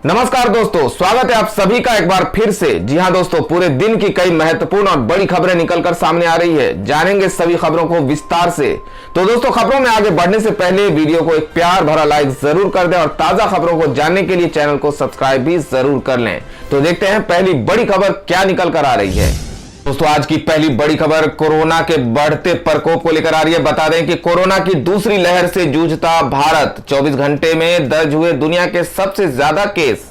नमस्कार दोस्तों, स्वागत है आप सभी का एक बार फिर से। जी हां दोस्तों, पूरे दिन की कई महत्वपूर्ण और बड़ी खबरें निकलकर सामने आ रही है। जानेंगे सभी खबरों को विस्तार से। तो दोस्तों, खबरों में आगे बढ़ने से पहले वीडियो को एक प्यार भरा लाइक जरूर कर दें और ताजा खबरों को जानने के लिए चैनल को सब्सक्राइब भी जरूर कर लें। तो देखते हैं पहली बड़ी खबर क्या निकल कर आ रही है। दोस्तों, आज की पहली बड़ी खबर कोरोना के बढ़ते प्रकोप को लेकर आ रही है। बता दें कि कोरोना की दूसरी लहर से जूझता भारत, 24 घंटे में दर्ज हुए दुनिया के सबसे ज्यादा केस।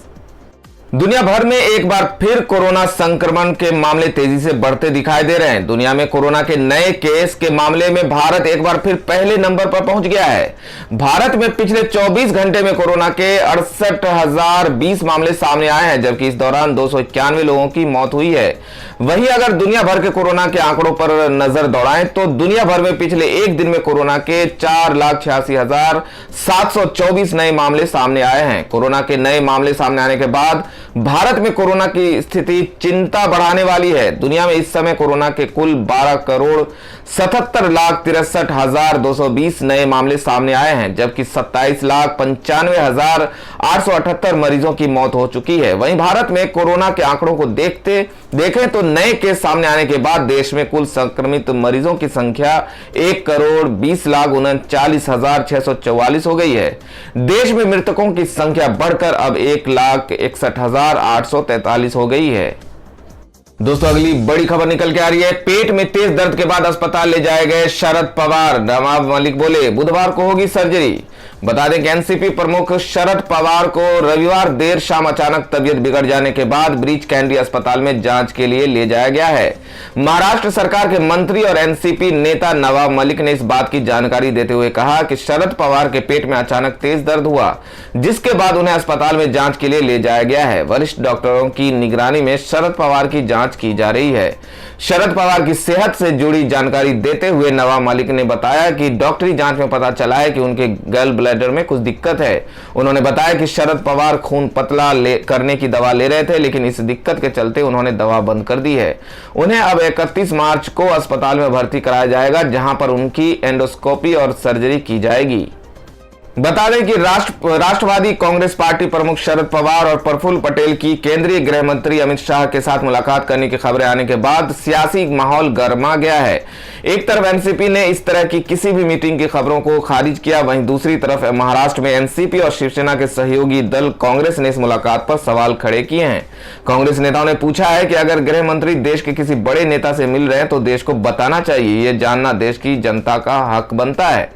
दुनिया भर में एक बार फिर कोरोना संक्रमण के मामले तेजी से बढ़ते दिखाई दे रहे हैं। दुनिया में कोरोना के नए केस के मामले में भारत एक बार फिर पहले नंबर पर पहुंच गया है। भारत में पिछले 24 घंटे में कोरोना के 68,020 मामले सामने आए हैं, जबकि इस दौरान 291 लोगों की मौत हुई है। वहीं अगर दुनिया भर के कोरोना के आंकड़ों पर नजर दौड़ाएं तो दुनिया भर में पिछले एक दिन में कोरोना के 4,86,724 नए मामले सामने आए हैं। कोरोना के नए मामले सामने आने के बाद भारत में कोरोना की स्थिति चिंता बढ़ाने वाली है। दुनिया में इस समय कोरोना के कुल 12,77,63,220 नए मामले सामने आए हैं, जबकि 27,95,878 मरीजों की मौत हो चुकी है। वहीं भारत में कोरोना के आंकड़ों को देखें तो नए केस सामने आने के बाद देश में कुल संक्रमित मरीजों की संख्या 1,20,39,644 हो गई है। देश में मृतकों की संख्या बढ़कर अब 1,61,843 हो गई है। दोस्तों, अगली बड़ी खबर निकल के आ रही है। पेट में तेज दर्द के बाद अस्पताल ले जाए गए शरद पवार। नवाब मलिक बोले बुधवार को होगी सर्जरी। बता दें कि एनसीपी प्रमुख शरद पवार को रविवार देर शाम अचानक तबीयत बिगड़ जाने के बाद ब्रीच कैंडी अस्पताल में जांच के लिए ले जाया गया है। महाराष्ट्र सरकार के मंत्री और एनसीपी नेता नवाब मलिक ने इस बात की जानकारी देते हुए कहा कि शरद पवार के पेट में अचानक तेज दर्द हुआ, जिसके बाद उन्हें अस्पताल में जांच के लिए ले जाया गया है। वरिष्ठ डॉक्टरों की निगरानी में शरद पवार की जांच की जा रही है। शरद पवार की सेहत से जुड़ी जानकारी देते हुए नवाब मलिक ने बताया कि डॉक्टरी जांच में पता चला है कि उनके गल ब्लैडर में कुछ दिक्कत है। उन्होंने बताया कि शरद पवार खून पतला करने की दवा ले रहे थे, लेकिन इस दिक्कत के चलते उन्होंने दवा बंद कर दी है। उन्हें अब 31 मार्च को अस्पताल में भर्ती कराया जाएगा, जहां पर उनकी एंडोस्कोपी और सर्जरी की जाएगी। बता दें कि राष्ट्रवादी कांग्रेस पार्टी प्रमुख शरद पवार और प्रफुल्ल पटेल की केंद्रीय गृह मंत्री अमित शाह के साथ मुलाकात करने की खबरें आने के बाद सियासी माहौल गर्मा गया है। एक तरफ एनसीपी ने इस तरह की किसी भी मीटिंग की खबरों को खारिज किया, वहीं दूसरी तरफ महाराष्ट्र में एनसीपी और शिवसेना के सहयोगी दल कांग्रेस ने इस मुलाकात पर सवाल खड़े किए हैं। कांग्रेस नेताओं ने पूछा है कि अगर गृह मंत्री देश के किसी बड़े नेता से मिल रहे हैं तो देश को बताना चाहिए। यह जानना देश की जनता का हक बनता है।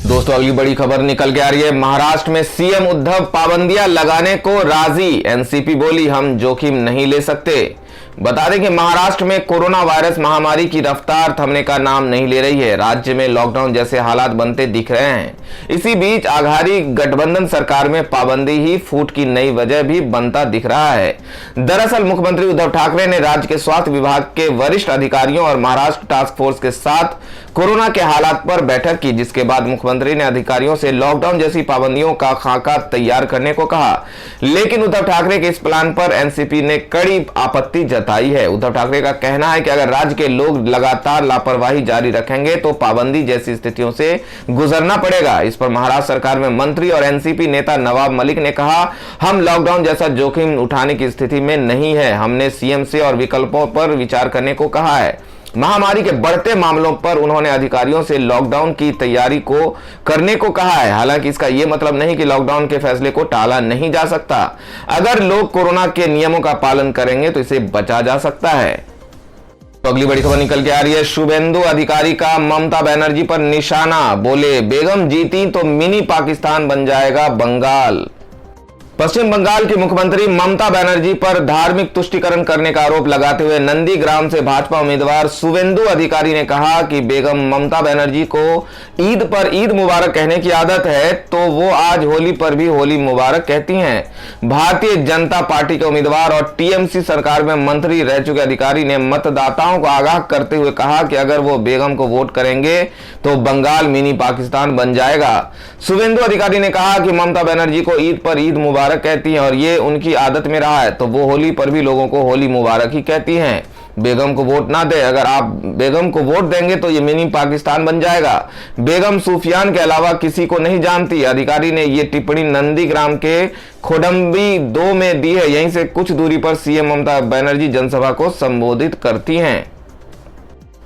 दोस्तों, अगली बड़ी खबर निकल के आ रही है। महाराष्ट्र में सीएम उद्धव पाबंदियां लगाने को राजी। एनसीपी बोली हम जोखिम नहीं ले सकते। बता दें कि महाराष्ट्र में कोरोना वायरस महामारी की रफ्तार थमने का नाम नहीं ले रही है। राज्य में लॉकडाउन जैसे हालात बनते दिख रहे हैं। इसी बीच आघाड़ी गठबंधन सरकार में पाबंदी ही फूट की नई वजह भी बनता दिख रहा है। दरअसल मुख्यमंत्री उद्धव ठाकरे ने राज्य के स्वास्थ्य विभाग के वरिष्ठ अधिकारियों और महाराष्ट्र टास्क फोर्स के साथ कोरोना के हालात पर बैठक की, जिसके बाद मुख्यमंत्री ने अधिकारियों से लॉकडाउन जैसी पाबंदियों का खाका तैयार करने को कहा। लेकिन उद्धव ठाकरे के इस प्लान पर एनसीपी ने कड़ी आपत्ति जताई है। उद्धव ठाकरे का कहना है कि अगर राज्य के लोग लगातार लापरवाही जारी रखेंगे तो पाबंदी जैसी स्थितियों से गुजरना पड़ेगा। इस पर महाराष्ट्र सरकार में मंत्री और एनसीपी नेता नवाब मलिक ने कहा, हम लॉकडाउन जैसा जोखिम उठाने की स्थिति में नहीं है। हमने सीएम से और विकल्पों पर विचार करने को कहा है। महामारी के बढ़ते मामलों पर उन्होंने अधिकारियों से लॉकडाउन की तैयारी को करने को कहा है। हालांकि इसका यह मतलब नहीं कि लॉकडाउन के फैसले को टाला नहीं जा सकता। अगर लोग कोरोना के नियमों का पालन करेंगे तो इसे बचा जा सकता है। तो अगली बड़ी खबर निकल के आ रही है। शुभेंदु अधिकारी का ममता बनर्जी पर निशाना। बोले बेगम जीती तो मिनी पाकिस्तान बन जाएगा बंगाल। पश्चिम बंगाल की मुख्यमंत्री ममता बनर्जी पर धार्मिक तुष्टीकरण करने का आरोप लगाते हुए नंदीग्राम से भाजपा उम्मीदवार शुभेंदु अधिकारी ने कहा कि बेगम ममता बनर्जी को ईद पर ईद मुबारक कहने की आदत है, तो वो आज होली पर भी होली मुबारक कहती हैं। भारतीय जनता पार्टी के उम्मीदवार और टीएमसी सरकार में मंत्री रह चुके अधिकारी ने मतदाताओं को आगाह करते हुए कहा कि अगर वो बेगम को वोट करेंगे तो बंगाल मिनी पाकिस्तान बन जाएगा। शुभेंदु अधिकारी ने कहा कि ममता बनर्जी को ईद पर ईद मुबारक कहती हैं और ये उनकी आदत में रहा है, तो वो होली पर भी लोगों को होली मुबारक ही कहती हैं। बेगम को वोट ना दे। अगर आप बेगम को वोट देंगे तो ये मिनी पाकिस्तान बन जाएगा। बेगम सूफियान के अलावा किसी को नहीं जानती। अधिकारी ने ये टिप्पणी नंदीग्राम के खोडम्बी 2 में दी है। यहीं से कुछ दूरी पर सीएम ममता बनर्जी जनसभा को संबोधित करती हैं।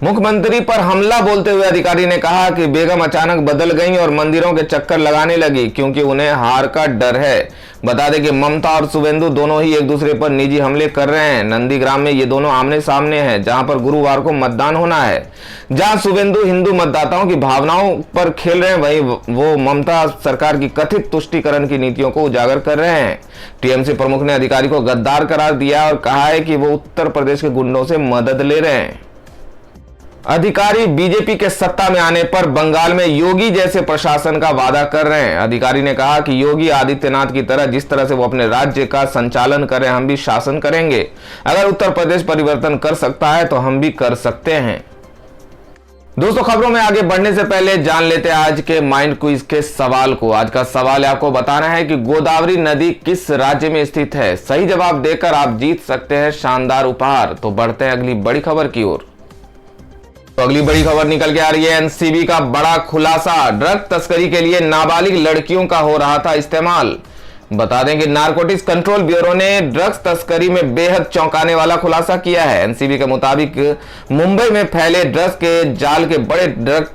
मुख्यमंत्री पर हमला बोलते हुए अधिकारी ने कहा कि बेगम अचानक बदल गईं और मंदिरों के चक्कर लगाने लगी क्योंकि उन्हें हार का डर है। बता दें कि ममता और शुभेंदु दोनों ही एक दूसरे पर निजी हमले कर रहे हैं। नंदीग्राम में ये दोनों आमने सामने हैं, जहां पर गुरुवार को मतदान होना है। जहां शुभेंदु हिंदू मतदाताओं की भावनाओं पर खेल रहे हैं, वहीं वो ममता सरकार की कथित तुष्टीकरण की नीतियों को उजागर कर रहे हैं। टीएमसी प्रमुख ने अधिकारी को गद्दार करार दिया और कहा है कि वो उत्तर प्रदेश के गुंडों से मदद ले रहे हैं। अधिकारी बीजेपी के सत्ता में आने पर बंगाल में योगी जैसे प्रशासन का वादा कर रहे हैं। अधिकारी ने कहा कि योगी आदित्यनाथ की तरह जिस तरह से वो अपने राज्य का संचालन कर रहे हैं, हम भी शासन करेंगे। अगर उत्तर प्रदेश परिवर्तन कर सकता है तो हम भी कर सकते हैं। दोस्तों, खबरों में आगे बढ़ने से पहले जान लेते हैं आज के माइंड क्विज के सवाल को। आज का सवाल आपको बताना है कि गोदावरी नदी किस राज्य में स्थित है। सही जवाब देकर आप जीत सकते हैं शानदार उपहार। तो बढ़ते हैं अगली बड़ी खबर की ओर। तो अगली बड़ी खबर निकल के आ रही है एनसीबी का बड़ा खुलासा। ड्रग तस्करी के लिए नाबालिग लड़कियों का हो रहा था इस्तेमाल। बता दें कि नारकोटिक्स कंट्रोल ब्यूरो ने ड्रग्स तस्करी में बेहद चौंकाने वाला खुलासा किया है। एनसीबी के मुताबिक मुंबई में फैले ड्रग्स के जाल के बड़े ड्रग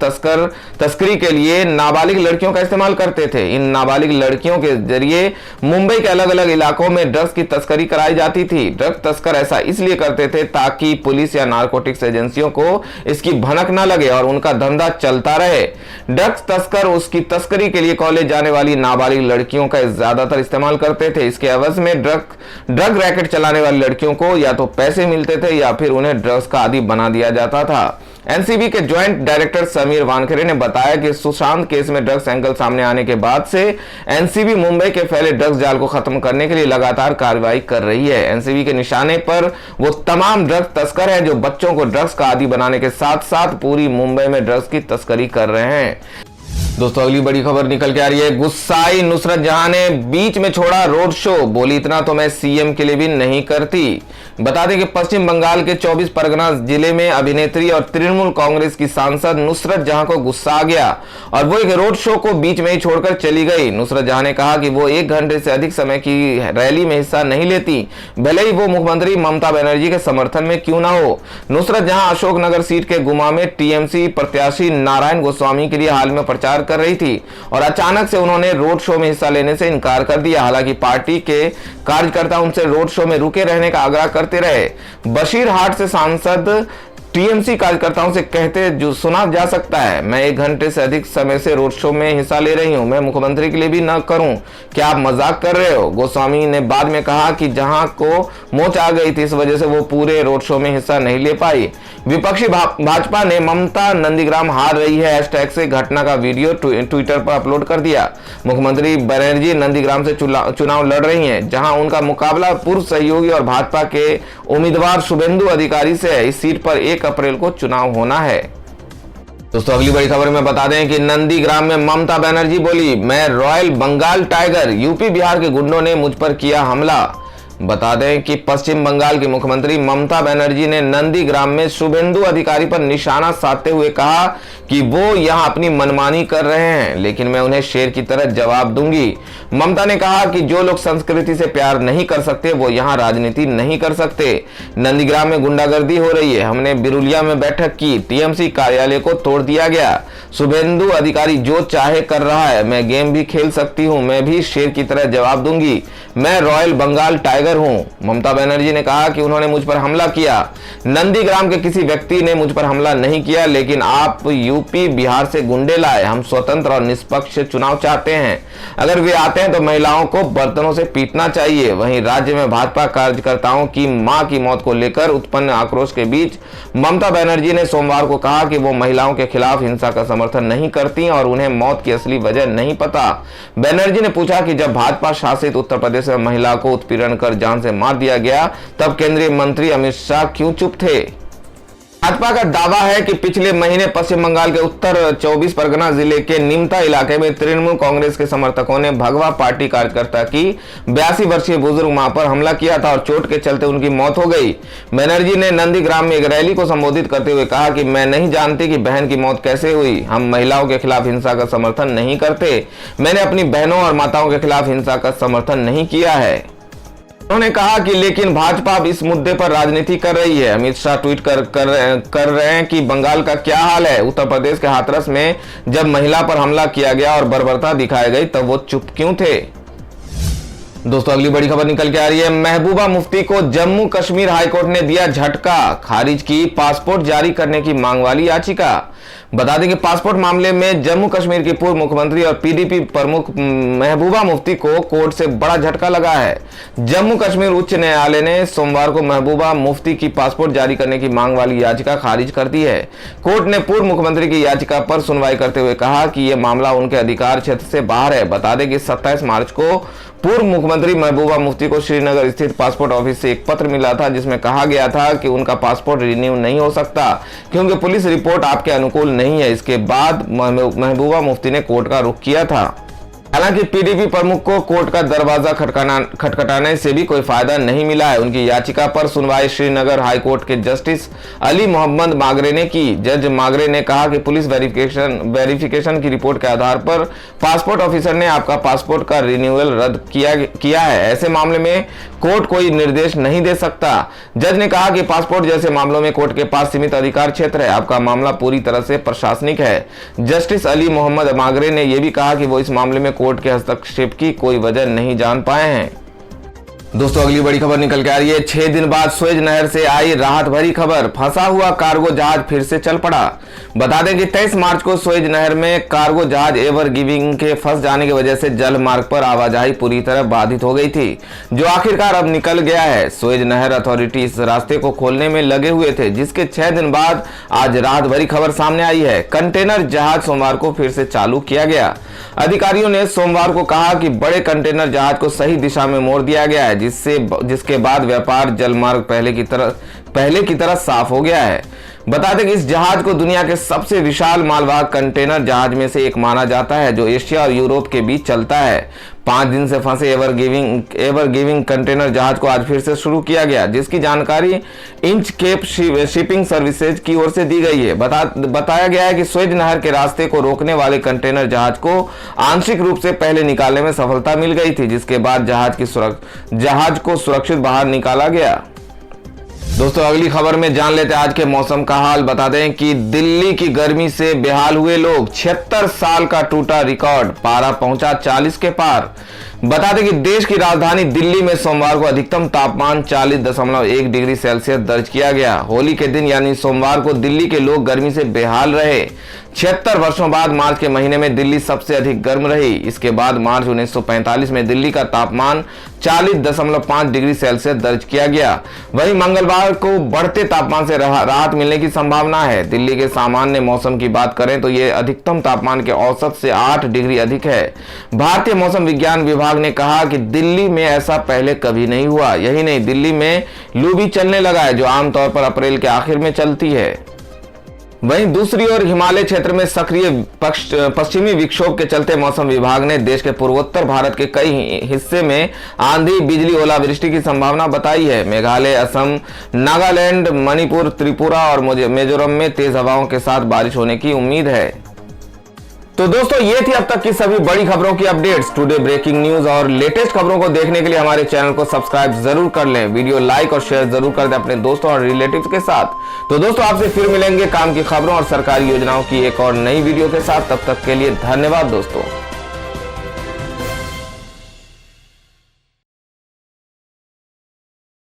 तस्करी के लिए नाबालिग लड़कियों का इस्तेमाल करते थे। इन नाबालिग लड़कियों के जरिए मुंबई के अलग अलग इलाकों में ड्रग्स की तस्करी कराई जाती थी। ड्रग तस्कर ऐसा इसलिए करते थे ताकि पुलिस या नारकोटिक्स एजेंसियों को इसकी भनक न लगे और उनका धंधा चलता रहे। ड्रग्स तस्कर उसकी तस्करी के लिए कॉलेज जाने वाली नाबालिग लड़कियों का ज्यादातर इस्तेमाल करते थे। इसके एवज में ड्रग रैकेट चलाने वाली लड़कियों को या तो पैसे मिलते थे या फिर उन्हें ड्रग्स का आदी बना दिया जाता था। एनसीबी के ज्वाइंट डायरेक्टर समीर वानखेड़े ने बताया कि सुशांत केस में ड्रग्स एंगल सामने आने के बाद से एनसीबी मुंबई के फैले ड्रग्स जाल को खत्म करने के लिए लगातार कार्रवाई कर रही है। एनसीबी के निशाने पर वो तमाम ड्रग्स तस्कर हैं जो बच्चों को ड्रग्स का आदी बनाने के साथ साथ पूरी मुंबई में ड्रग्स की तस्करी कर रहे हैं। दोस्तों, अगली बड़ी खबर निकल के आ रही है। गुस्साई नुसरत जहां ने बीच में छोड़ा रोड शो, बोली इतना तो मैं सीएम के लिए भी नहीं करती। बता दें कि पश्चिम बंगाल के 24 परगना जिले में अभिनेत्री और तृणमूल कांग्रेस की सांसद नुसरत जहां को गुस्सा आ गया और वो एक रोड शो को बीच में ही छोड़कर चली गई। नुसरत जहां ने कहा कि वो 1 घंटे से अधिक समय की रैली में हिस्सा नहीं लेती, भले ही वो मुख्यमंत्री ममता बनर्जी के समर्थन में क्यों ना हो। नुसरत जहां अशोकनगर सीट के गुमा में टीएमसी प्रत्याशी नारायण गोस्वामी के लिए हाल में प्रचार कर रही थी और अचानक से उन्होंने रोड शो में हिस्सा लेने से इनकार कर दिया। हालांकि पार्टी के कार्यकर्ता उनसे रोड शो में रुके रहने का आग्रह करते रहे। बशीरहाट से सांसद टीएमसी कार्यकर्ताओं से कहते जो सुना जा सकता है, मैं 1 घंटे से अधिक समय से रोड शो में हिस्सा ले रही हूं, मैं मुख्यमंत्री के लिए भी न करूं, क्या आप मजाक कर रहे हो। गोस्वामी ने बाद में कहा कि जहां को मोच आ गई थी इस वजह से वो पूरे रोड शो में हिस्सा नहीं ले पाई। विपक्षी भाजपा ने ममता नंदीग्राम हार रही है हैशटैग से घटना का वीडियो ट्विटर पर अपलोड कर दिया। मुख्यमंत्री बनर्जी नंदीग्राम से चुनाव लड़ रही हैं, जहां उनका मुकाबला पूर्व सहयोगी और भाजपा के उम्मीदवार शुभेंदु अधिकारी से है। इस सीट पर 1 अप्रैल को चुनाव होना है। दोस्तों, अगली बड़ी खबर में बता दें कि नंदीग्राम में ममता बनर्जी बोली, मैं royal Bengal tiger, UP Bihar के गुंडों ने मुझ पर किया हमला। बता दें कि पश्चिम बंगाल की मुख्यमंत्री ममता बनर्जी ने नंदीग्राम में शुभेंदु अधिकारी पर निशाना साधते हुए कहा कि वो यहां अपनी मनमानी कर रहे हैं, लेकिन मैं उन्हें शेर की तरह जवाब दूंगी। ममता ने कहा कि जो लोग संस्कृति से प्यार नहीं कर सकते वो यहां राजनीति नहीं कर सकते। नंदीग्राम में गुंडागर्दी हो रही है, हमने बिरुलिया में बैठक की, टीएमसी कार्यालय को तोड़ दिया गया। शुभेंदु अधिकारी जो चाहे कर रहा है, मैं गेम भी खेल सकती हूं, मैं भी शेर की तरह जवाब दूंगी, मैं रॉयल बंगाल टाइगर हूं। ममता बनर्जी ने कहा कि उन्होंने मुझ पर हमला किया, नंदीग्राम के किसी व्यक्ति ने मुझ पर हमला नहीं किया, लेकिन आप यूपी बिहार से गुंडे लाए। हम स्वतंत्र और निष्पक्ष चुनाव चाहते हैं, अगर वे आते हैं तो महिलाओं को बर्तनों से पीटना चाहिए। वहीं राज्य में भाजपा कार्यकर्ताओं की मां की मौत को लेकर उत्पन्न आक्रोश के बीच ममता बनर्जी ने सोमवार को कहा कि वो महिलाओं के खिलाफ हिंसा का समर्थन नहीं करती और उन्हें मौत की असली वजह नहीं पता। बनर्जी ने पूछा कि जब भाजपा शासित उत्तर प्रदेश में महिला को उत्पीड़न कर जान से मार दिया गया तब केंद्रीय मंत्री अमित शाह क्यों चुप थे। भाजपा का दावा है कि पिछले महीने पश्चिम बंगाल के उत्तर 24 परगना जिले के निमता इलाके में तृणमूल कांग्रेस के समर्थकों ने भगवा पार्टी कार्यकर्ता की 82 वर्षीय बुजुर्ग मां पर हमला किया था और चोट के चलते उनकी मौत हो गई। बनर्जी ने नंदीग्राम में एक रैली को संबोधित करते हुए कहा कि मैं नहीं जानती कि बहन की मौत कैसे हुई। हम महिलाओं के खिलाफ हिंसा का समर्थन नहीं करते। मैंने अपनी बहनों और माताओं के खिलाफ हिंसा का समर्थन नहीं किया है। उन्होंने कहा कि लेकिन भाजपा अब इस मुद्दे पर राजनीति कर रही है। अमित शाह ट्वीट कर रहे हैं कि बंगाल का क्या हाल है। उत्तर प्रदेश के हाथरस में जब महिला पर हमला किया गया और बर्बरता दिखाई गई तब वो चुप क्यों थे। दोस्तों अगली बड़ी खबर निकल के आ रही है। महबूबा मुफ्ती को जम्मू कश्मीर हाईकोर्ट ने दिया झटका, खारिज की पासपोर्ट जारी करने की मांग वाली याचिका। बता दें कि पासपोर्ट मामले में जम्मू कश्मीर की पूर्व मुख्यमंत्री और पीडीपी प्रमुख महबूबा मुफ्ती को कोर्ट से बड़ा झटका लगा है। जम्मू कश्मीर उच्च न्यायालय ने सोमवार को महबूबा मुफ्ती की पासपोर्ट जारी करने की मांग वाली याचिका खारिज कर दी है। कोर्ट ने पूर्व मुख्यमंत्री की याचिका पर सुनवाई करते हुए कहा कि यह मामला उनके अधिकार क्षेत्र से बाहर है। बता दें कि 27 मार्च को पूर्व मुख्यमंत्री महबूबा मुफ्ती को श्रीनगर स्थित पासपोर्ट ऑफिस से एक पत्र मिला था जिसमें कहा गया था कि उनका पासपोर्ट रिन्यू नहीं हो सकता क्योंकि पुलिस रिपोर्ट आपके अनुकूल नहीं है। इसके बाद महबूबा मुफ्ती ने कोर्ट का रुख किया था। हालांकि पीडीपी प्रमुख को कोर्ट का दरवाजा खटखटाने से भी कोई फायदा नहीं मिला है। उनकी याचिका पर सुनवाई श्रीनगर हाईकोर्ट के जस्टिस अली मोहम्मद मागरे ने की। जज मागरे ने कहा कि पुलिस वेरिफिकेशन की रिपोर्ट के आधार पर पासपोर्ट ऑफिसर ने आपका पासपोर्ट का रिन्यूअल रद्द किया है। ऐसे मामले में कोर्ट कोई निर्देश नहीं दे सकता। जज ने कहा कि पासपोर्ट जैसे मामलों में कोर्ट के पास सीमित अधिकार क्षेत्र है। आपका मामला पूरी तरह से प्रशासनिक है। जस्टिस अली मोहम्मद मागरे ने यह भी कहा कि वो इस मामले में कोर्ट के हस्तक्षेप की कोई वजह नहीं जान पाए हैं। दोस्तों अगली बड़ी खबर निकल के आ रही है। 6 दिन बाद सुएज नहर से आई राहत भरी खबर, फंसा हुआ कार्गो जहाज फिर से चल पड़ा। बता दें कि 23 मार्च को सुएज नहर में कार्गो जहाज एवर गिविंग के फंस जाने की वजह से जल मार्ग पर आवाजाही पूरी तरह बाधित हो गई थी, जो आखिरकार अब निकल गया है। सुएज नहर अथॉरिटी इस रास्ते को खोलने में लगे हुए थे, जिसके 6 दिन बाद आज राहत भरी खबर सामने आई है। कंटेनर जहाज सोमवार को फिर से चालू किया गया। अधिकारियों ने सोमवार को कहा कि बड़े कंटेनर जहाज को सही दिशा में मोड़ दिया गया है, जिसके बाद व्यापार जलमार्ग पहले की तरह साफ हो गया है। बता दें कि इस जहाज को दुनिया के सबसे विशाल मालवाहक कंटेनर जहाज में से एक माना जाता है, जो एशिया और यूरोप के बीच चलता है। 5 दिन से फंसे एवर गिविंग कंटेनर जहाज को आज फिर से शुरू किया गया, जिसकी जानकारी इंच केप शिपिंग सर्विसेज की ओर से दी गई है। बताया गया है कि सुएज नहर के रास्ते को रोकने वाले कंटेनर जहाज को आंशिक रूप से पहले निकालने में सफलता मिल गई थी, जिसके बाद जहाज को सुरक्षित बाहर निकाला गया। दोस्तों अगली खबर में जान लेते हैं आज के मौसम का हाल। बता दें कि दिल्ली की गर्मी से बेहाल हुए लोग, 76 साल का टूटा रिकॉर्ड, पारा पहुंचा 40 के पार। बता दें कि देश की राजधानी दिल्ली में सोमवार को अधिकतम तापमान 40.1 डिग्री सेल्सियस दर्ज किया गया। होली के दिन यानी सोमवार को दिल्ली के लोग गर्मी से बेहाल रहे। 76 वर्षों बाद मार्च के महीने में दिल्ली सबसे अधिक गर्म रही। इसके बाद मार्च 1945 में दिल्ली का तापमान 40.5 डिग्री सेल्सियस दर्ज किया गया। वहीं मंगलवार को बढ़ते तापमान से राहत मिलने की संभावना है। दिल्ली के सामान्य मौसम की बात करें तो ये अधिकतम तापमान के औसत से 8 डिग्री अधिक है। भारतीय मौसम विज्ञान विभाग ने कहा कि दिल्ली में ऐसा पहले कभी नहीं हुआ। यही नहीं, दिल्ली में लू भी चलने लगा है, जो आमतौर पर अप्रैल के आखिर में चलती है। वहीं दूसरी ओर हिमालय क्षेत्र में सक्रिय पश्चिमी विक्षोभ के चलते मौसम विभाग ने देश के पूर्वोत्तर भारत के कई हिस्से में आंधी, बिजली, ओलावृष्टि की संभावना बताई है। मेघालय, असम, नागालैंड, मणिपुर, त्रिपुरा और मिजोरम में तेज हवाओं के साथ बारिश होने की उम्मीद है। तो दोस्तों ये थी अब तक की सभी बड़ी खबरों की अपडेट्स। टुडे ब्रेकिंग न्यूज और लेटेस्ट खबरों को देखने के लिए हमारे चैनल को सब्सक्राइब जरूर कर लें। वीडियो लाइक और शेयर जरूर कर दें अपने दोस्तों और रिलेटिव्स के साथ। तो दोस्तों आपसे फिर मिलेंगे काम की खबरों और सरकारी योजनाओं की एक और नई वीडियो के साथ। तब तक के लिए धन्यवाद दोस्तों।